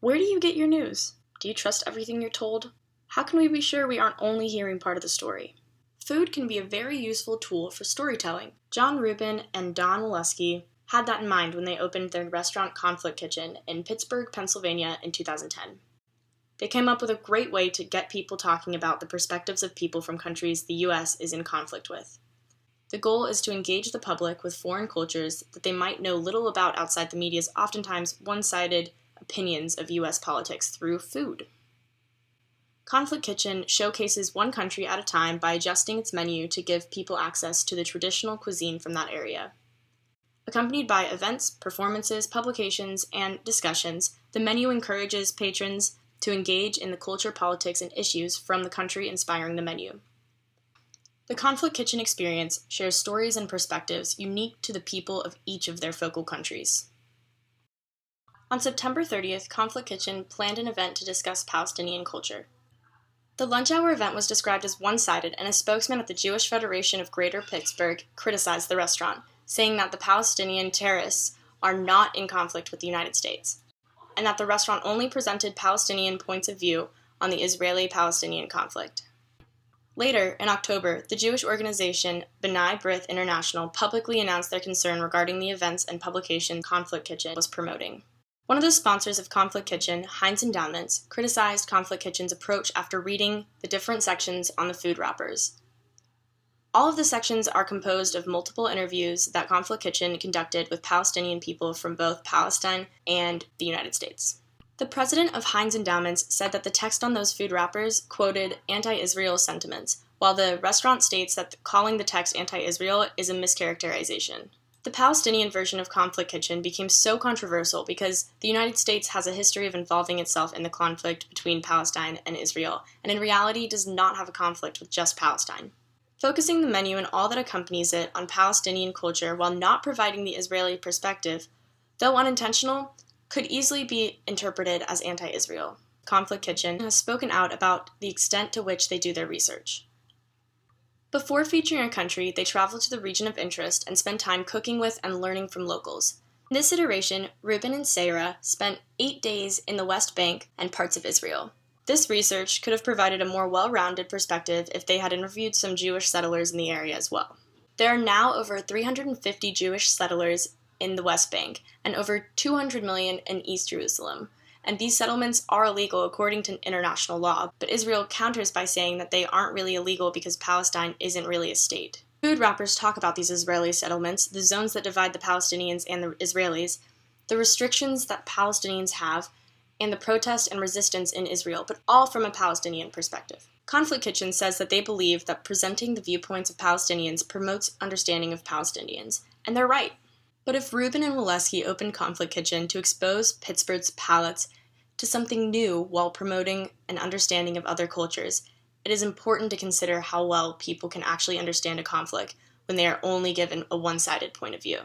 Where do you get your news? Do you trust everything you're told? How can we be sure we aren't only hearing part of the story? Food can be a very useful tool for storytelling. John Rubin and Don Oleski had that in mind when they opened their restaurant Conflict Kitchen in Pittsburgh, Pennsylvania in 2010. They came up with a great way to get people talking about the perspectives of people from countries the U.S. is in conflict with. The goal is to engage the public with foreign cultures that they might know little about outside the media's oftentimes one-sided opinions of U.S. politics through food. Conflict Kitchen showcases one country at a time by adjusting its menu to give people access to the traditional cuisine from that area. Accompanied by events, performances, publications, and discussions, the menu encourages patrons to engage in the culture, politics, and issues from the country inspiring the menu. The Conflict Kitchen experience shares stories and perspectives unique to the people of each of their focal countries. On September 30th, Conflict Kitchen planned an event to discuss Palestinian culture. The lunch hour event was described as one-sided, and a spokesman at the Jewish Federation of Greater Pittsburgh criticized the restaurant, saying that the Palestinian terrorists are not in conflict with the United States, and that the restaurant only presented Palestinian points of view on the Israeli-Palestinian conflict. Later, in October, the Jewish organization B'nai B'rith International publicly announced their concern regarding the events and publications Conflict Kitchen was promoting. One of the sponsors of Conflict Kitchen, Heinz Endowments, criticized Conflict Kitchen's approach after reading the different sections on the food wrappers. All of the sections are composed of multiple interviews that Conflict Kitchen conducted with Palestinian people from both Palestine and the United States. The president of Heinz Endowments said that the text on those food wrappers quoted anti-Israel sentiments, while the restaurant states that calling the text anti-Israel is a mischaracterization. The Palestinian version of Conflict Kitchen became so controversial because the United States has a history of involving itself in the conflict between Palestine and Israel, and in reality does not have a conflict with just Palestine. Focusing the menu and all that accompanies it on Palestinian culture while not providing the Israeli perspective, though unintentional, could easily be interpreted as anti-Israel. Conflict Kitchen has spoken out about the extent to which they do their research. Before featuring a country, they travel to the region of interest and spend time cooking with and learning from locals. In this iteration, Reuben and Sarah spent 8 days in the West Bank and parts of Israel. This research could have provided a more well-rounded perspective if they had interviewed some Jewish settlers in the area as well. There are now over 350 Jewish settlers in the West Bank and over 200 million in East Jerusalem, and these settlements are illegal according to international law, but Israel counters by saying that they aren't really illegal because Palestine isn't really a state. Food wrappers talk about these Israeli settlements, the zones that divide the Palestinians and the Israelis, the restrictions that Palestinians have, and the protest and resistance in Israel, but all from a Palestinian perspective. Conflict Kitchen says that they believe that presenting the viewpoints of Palestinians promotes understanding of Palestinians, and they're right. But if Rubin and Oleski opened Conflict Kitchen to expose Pittsburgh's palates to something new while promoting an understanding of other cultures, it is important to consider how well people can actually understand a conflict when they are only given a one-sided point of view.